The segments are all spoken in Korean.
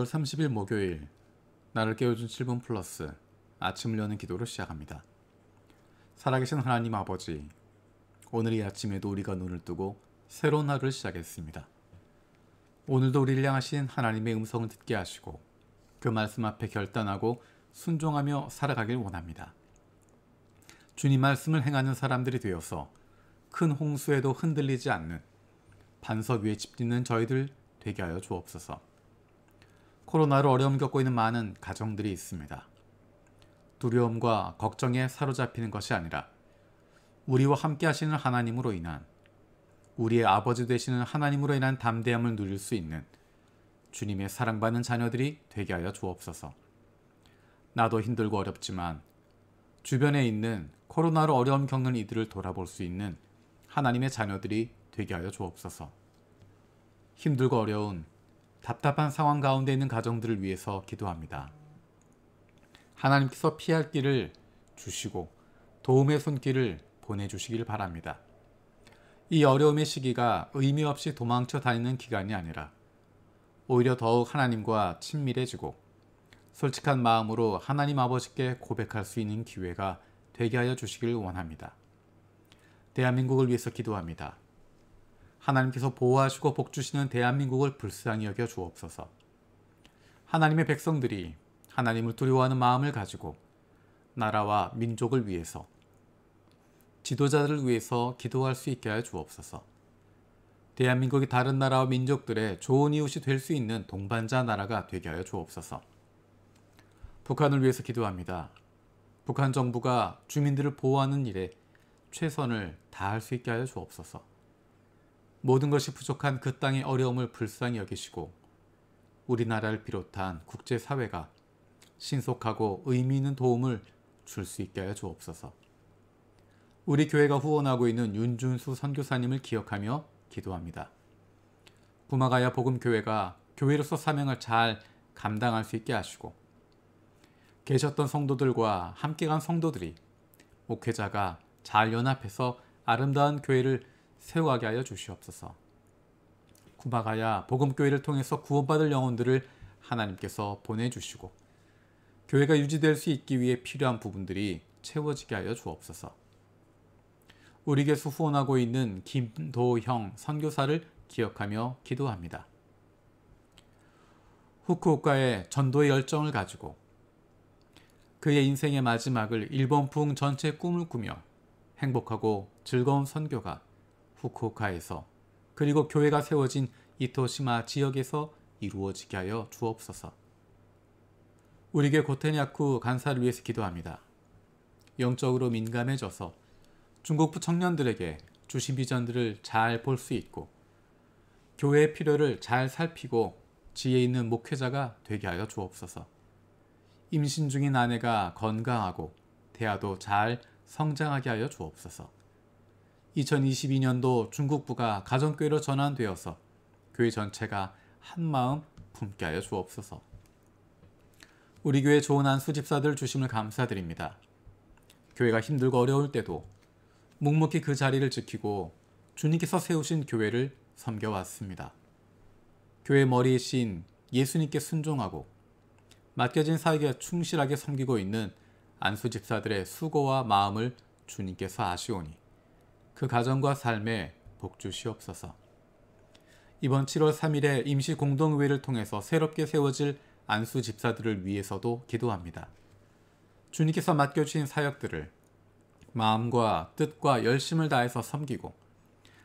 9월 30일 목요일, 나를 깨워준 7분 플러스 아침을 여는 기도로 시작합니다. 살아계신 하나님 아버지, 오늘 이 아침에도 우리가 눈을 뜨고 새로운 하루를 시작했습니다. 오늘도 우리를 향하신 하나님의 음성을 듣게 하시고 그 말씀 앞에 결단하고 순종하며 살아가길 원합니다. 주님 말씀을 행하는 사람들이 되어서 큰 홍수에도 흔들리지 않는 반석 위에 집 짓는 저희들 되게 하여 주옵소서. 코로나로 어려움 겪고 있는 많은 가정들이 있습니다. 두려움과 걱정에 사로잡히는 것이 아니라 우리와 함께 하시는 하나님으로 인한, 우리의 아버지 되시는 하나님으로 인한 담대함을 누릴 수 있는 주님의 사랑받는 자녀들이 되게 하여 주옵소서. 나도 힘들고 어렵지만 주변에 있는 코로나로 어려움 겪는 이들을 돌아볼 수 있는 하나님의 자녀들이 되게 하여 주옵소서. 힘들고 어려운 답답한 상황 가운데 있는 가정들을 위해서 기도합니다. 하나님께서 피할 길을 주시고 도움의 손길을 보내주시길 바랍니다. 이 어려움의 시기가 의미 없이 도망쳐 다니는 기간이 아니라 오히려 더욱 하나님과 친밀해지고 솔직한 마음으로 하나님 아버지께 고백할 수 있는 기회가 되게 하여 주시길 원합니다. 대한민국을 위해서 기도합니다. 하나님께서 보호하시고 복주시는 대한민국을 불쌍히 여겨 주옵소서. 하나님의 백성들이 하나님을 두려워하는 마음을 가지고 나라와 민족을 위해서, 지도자들을 위해서 기도할 수 있게 하여 주옵소서. 대한민국이 다른 나라와 민족들의 좋은 이웃이 될 수 있는 동반자 나라가 되게 하여 주옵소서. 북한을 위해서 기도합니다. 북한 정부가 주민들을 보호하는 일에 최선을 다할 수 있게 하여 주옵소서. 모든 것이 부족한 그 땅의 어려움을 불쌍히 여기시고 우리나라를 비롯한 국제사회가 신속하고 의미 있는 도움을 줄 수 있게 하여 주옵소서. 우리 교회가 후원하고 있는 윤준수 선교사님을 기억하며 기도합니다. 부마가야 복음교회가 교회로서 사명을 잘 감당할 수 있게 하시고 계셨던 성도들과 함께 간 성도들이, 목회자가 잘 연합해서 아름다운 교회를 세워가게 하여 주시옵소서. 구마가야 복음교회를 통해서 구원받을 영혼들을 하나님께서 보내주시고 교회가 유지될 수 있기 위해 필요한 부분들이 채워지게 하여 주옵소서. 우리 교회에서 후원하고 있는 김도형 선교사를 기억하며 기도합니다. 후쿠오카의 전도의 열정을 가지고 그의 인생의 마지막을 일본 부흥 전체의 꿈을 꾸며 행복하고 즐거운 선교가 후쿠오카에서, 그리고 교회가 세워진 이토시마 지역에서 이루어지게 하여 주옵소서. 우리 교회 고테냐쿠 간사를 위해서 기도합니다. 영적으로 민감해져서 중국부 청년들에게 주신 비전들을 잘 볼 수 있고 교회의 필요를 잘 살피고 지혜 있는 목회자가 되게 하여 주옵소서. 임신 중인 아내가 건강하고 대아도 잘 성장하게 하여 주옵소서. 2022년도 중국부가 가정교회로 전환되어서 교회 전체가 한마음 품게 하여 주옵소서. 우리 교회 좋은 안수 집사들 주심을 감사드립니다. 교회가 힘들고 어려울 때도 묵묵히 그 자리를 지키고 주님께서 세우신 교회를 섬겨왔습니다. 교회 머리이신 예수님께 순종하고 맡겨진 사역에 충실하게 섬기고 있는 안수 집사들의 수고와 마음을 주님께서 아시오니 그 가정과 삶에 복 주시옵소서. 이번 7월 3일에 임시 공동회의를 통해서 새롭게 세워질 안수 집사들을 위해서도 기도합니다. 주님께서 맡겨주신 사역들을 마음과 뜻과 열심을 다해서 섬기고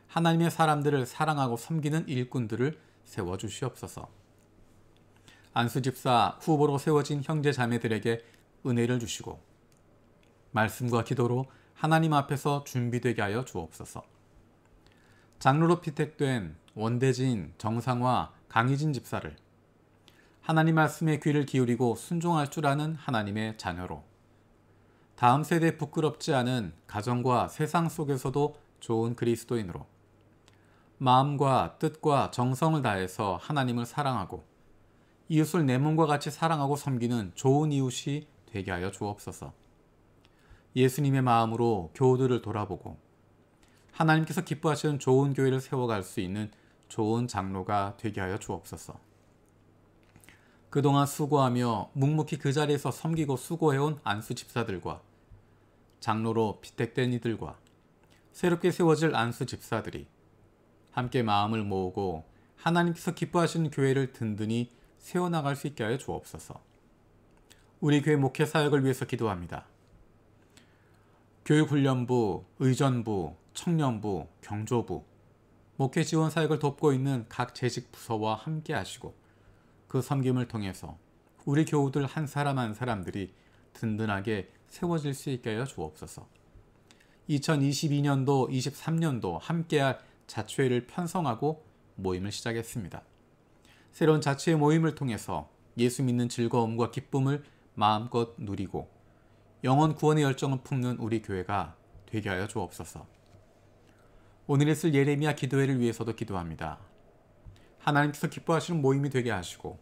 하나님의 사람들을 사랑하고 섬기는 일꾼들을 세워주시옵소서. 안수 집사 후보로 세워진 형제 자매들에게 은혜를 주시고 말씀과 기도로 하나님 앞에서 준비되게 하여 주옵소서. 장로로 피택된 원대진, 정상화, 강희진 집사를 하나님 말씀에 귀를 기울이고 순종할 줄 아는 하나님의 자녀로, 다음 세대에 부끄럽지 않은 가정과 세상 속에서도 좋은 그리스도인으로 마음과 뜻과 정성을 다해서 하나님을 사랑하고 이웃을 내 몸과 같이 사랑하고 섬기는 좋은 이웃이 되게 하여 주옵소서. 예수님의 마음으로 교우들을 돌아보고 하나님께서 기뻐하시는 좋은 교회를 세워갈 수 있는 좋은 장로가 되게 하여 주옵소서. 그동안 수고하며 묵묵히 그 자리에서 섬기고 수고해온 안수 집사들과 장로로 피택된 이들과 새롭게 세워질 안수 집사들이 함께 마음을 모으고 하나님께서 기뻐하시는 교회를 든든히 세워나갈 수 있게 하여 주옵소서. 우리 교회 목회 사역을 위해서 기도합니다. 교육훈련부, 의전부, 청년부, 경조부, 목회 지원 사역을 돕고 있는 각 재직 부서와 함께 하시고 그 섬김을 통해서 우리 교우들 한 사람 한 사람들이 든든하게 세워질 수 있게 하여 주옵소서. 2022년도, 23년도 함께할 자취회를 편성하고 모임을 시작했습니다. 새로운 자취회 모임을 통해서 예수 믿는 즐거움과 기쁨을 마음껏 누리고 영혼 구원의 열정을 품는 우리 교회가 되게 하여 주옵소서. 오늘 있을 예레미야 기도회를 위해서도 기도합니다. 하나님께서 기뻐하시는 모임이 되게 하시고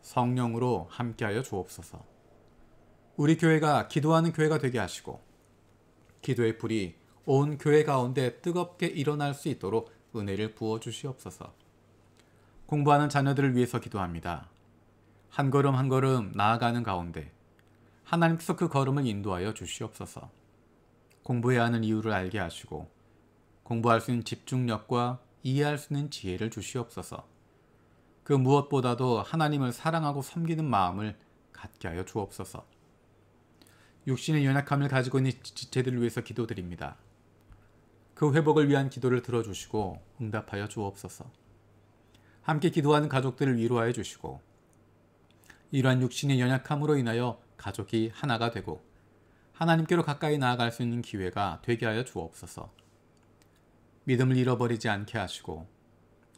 성령으로 함께하여 주옵소서. 우리 교회가 기도하는 교회가 되게 하시고 기도의 불이 온 교회 가운데 뜨겁게 일어날 수 있도록 은혜를 부어 주시옵소서. 공부하는 자녀들을 위해서 기도합니다. 한 걸음 한 걸음 나아가는 가운데 하나님께서 그 걸음을 인도하여 주시옵소서. 공부해야 하는 이유를 알게 하시고 공부할 수 있는 집중력과 이해할 수 있는 지혜를 주시옵소서. 그 무엇보다도 하나님을 사랑하고 섬기는 마음을 갖게 하여 주옵소서. 육신의 연약함을 가지고 있는 지체들을 위해서 기도드립니다. 그 회복을 위한 기도를 들어주시고 응답하여 주옵소서. 함께 기도하는 가족들을 위로하여 주시고 이러한 육신의 연약함으로 인하여 가족이 하나가 되고 하나님께로 가까이 나아갈 수 있는 기회가 되게 하여 주옵소서. 믿음을 잃어버리지 않게 하시고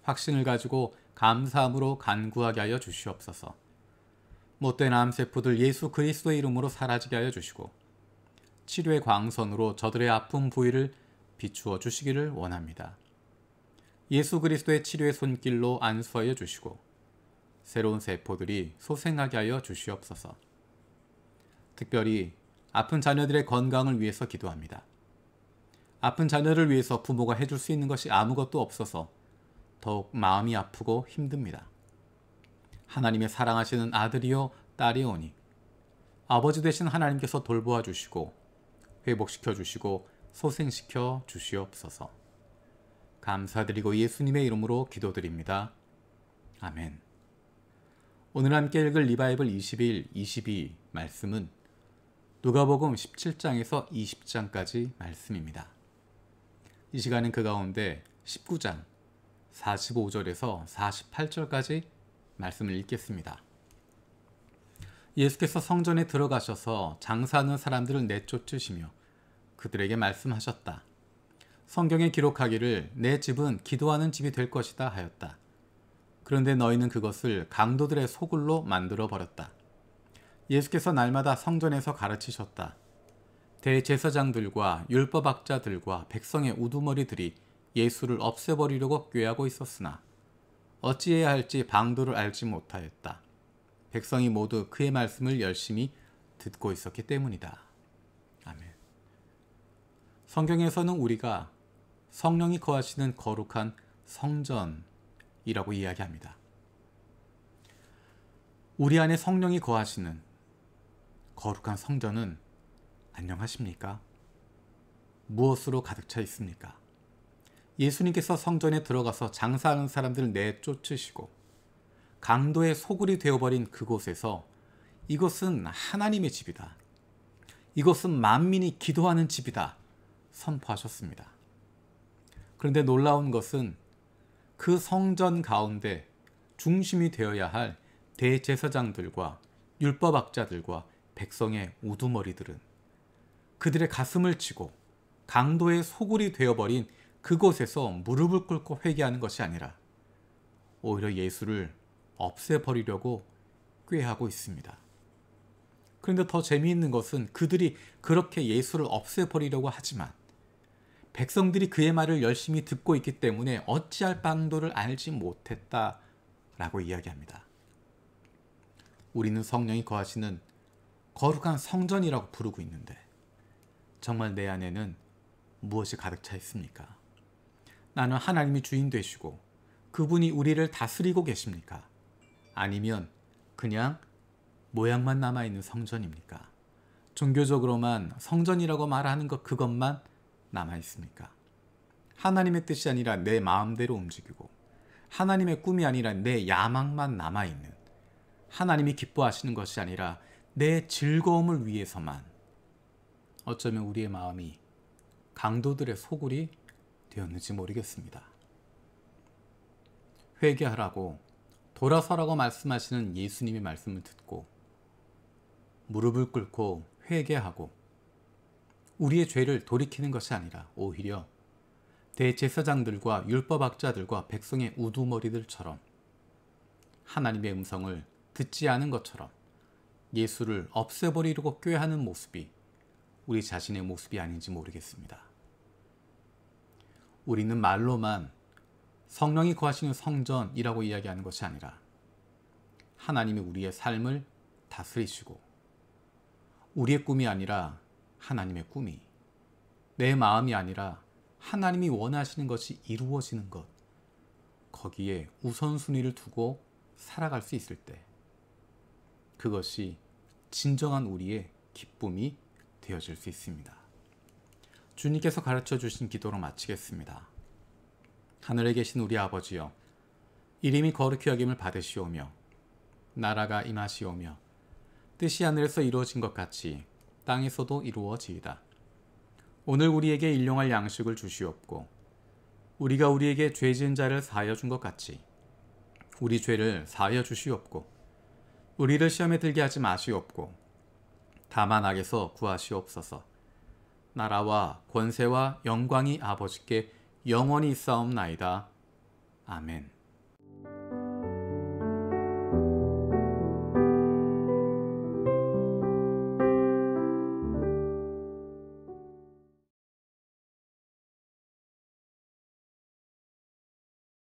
확신을 가지고 감사함으로 간구하게 하여 주시옵소서. 못된 암세포들 예수 그리스도의 이름으로 사라지게 하여 주시고 치료의 광선으로 저들의 아픈 부위를 비추어 주시기를 원합니다. 예수 그리스도의 치료의 손길로 안수하여 주시고 새로운 세포들이 소생하게 하여 주시옵소서. 특별히 아픈 자녀들의 건강을 위해서 기도합니다. 아픈 자녀를 위해서 부모가 해줄 수 있는 것이 아무것도 없어서 더욱 마음이 아프고 힘듭니다. 하나님의 사랑하시는 아들이요 딸이오니 아버지 되신 하나님께서 돌보아 주시고 회복시켜 주시고 소생시켜 주시옵소서. 감사드리고 예수님의 이름으로 기도드립니다. 아멘. 오늘 함께 읽을 리바이블 21, 22 말씀은 누가복음 17장에서 20장까지 말씀입니다. 이 시간은 그 가운데 19장 45절에서 48절까지 말씀을 읽겠습니다. 예수께서 성전에 들어가셔서 장사하는 사람들을 내쫓으시며 그들에게 말씀하셨다. 성경에 기록하기를 내 집은 기도하는 집이 될 것이다 하였다. 그런데 너희는 그것을 강도들의 소굴로 만들어 버렸다. 예수께서 날마다 성전에서 가르치셨다. 대제사장들과 율법학자들과 백성의 우두머리들이 예수를 없애버리려고 꾀하고 있었으나 어찌해야 할지 방도를 알지 못하였다. 백성이 모두 그의 말씀을 열심히 듣고 있었기 때문이다. 아멘. 성경에서는 우리가 성령이 거하시는 거룩한 성전이라고 이야기합니다. 우리 안에 성령이 거하시는 거룩한 성전은 안녕하십니까? 무엇으로 가득 차 있습니까? 예수님께서 성전에 들어가서 장사하는 사람들을 내쫓으시고 강도의 소굴이 되어버린 그곳에서 이것은 하나님의 집이다. 이것은 만민이 기도하는 집이다. 선포하셨습니다. 그런데 놀라운 것은 그 성전 가운데 중심이 되어야 할 대제사장들과 율법학자들과 백성의 우두머리들은 그들의 가슴을 치고 강도의 소굴이 되어버린 그곳에서 무릎을 꿇고 회개하는 것이 아니라 오히려 예수를 없애버리려고 꾀하고 있습니다. 그런데 더 재미있는 것은 그들이 그렇게 예수를 없애버리려고 하지만 백성들이 그의 말을 열심히 듣고 있기 때문에 어찌할 방도를 알지 못했다라고 이야기합니다. 우리는 성령이 거하시는 거룩한 성전이라고 부르고 있는데 정말 내 안에는 무엇이 가득 차 있습니까? 나는 하나님이 주인 되시고 그분이 우리를 다스리고 계십니까? 아니면 그냥 모양만 남아있는 성전입니까? 종교적으로만 성전이라고 말하는 것 그것만 남아있습니까? 하나님의 뜻이 아니라 내 마음대로 움직이고 하나님의 꿈이 아니라 내 야망만 남아있는, 하나님이 기뻐하시는 것이 아니라 내 즐거움을 위해서만, 어쩌면 우리의 마음이 강도들의 소굴이 되었는지 모르겠습니다. 회개하라고 돌아서라고 말씀하시는 예수님의 말씀을 듣고 무릎을 꿇고 회개하고 우리의 죄를 돌이키는 것이 아니라 오히려 대제사장들과 율법학자들과 백성의 우두머리들처럼 하나님의 음성을 듣지 않은 것처럼 예수를 없애버리려고 꾀하는 모습이 우리 자신의 모습이 아닌지 모르겠습니다. 우리는 말로만 성령이 거하시는 성전이라고 이야기하는 것이 아니라 하나님이 우리의 삶을 다스리시고 우리의 꿈이 아니라 하나님의 꿈이, 내 마음이 아니라 하나님이 원하시는 것이 이루어지는 것, 거기에 우선순위를 두고 살아갈 수 있을 때 그것이 진정한 우리의 기쁨이 되어질 수 있습니다. 주님께서 가르쳐 주신 기도로 마치겠습니다. 하늘에 계신 우리 아버지여, 이름이 거룩히 여김을 받으시오며 나라가 임하시오며 뜻이 하늘에서 이루어진 것 같이 땅에서도 이루어지이다. 오늘 우리에게 일용할 양식을 주시옵고 우리가 우리에게 죄 지은 자를 사하여 준 것 같이 우리 죄를 사하여 주시옵고 우리를 시험에 들게 하지 마시옵고 다만 악에서 구하시옵소서. 나라와 권세와 영광이 아버지께 영원히 있사옵나이다. 아멘.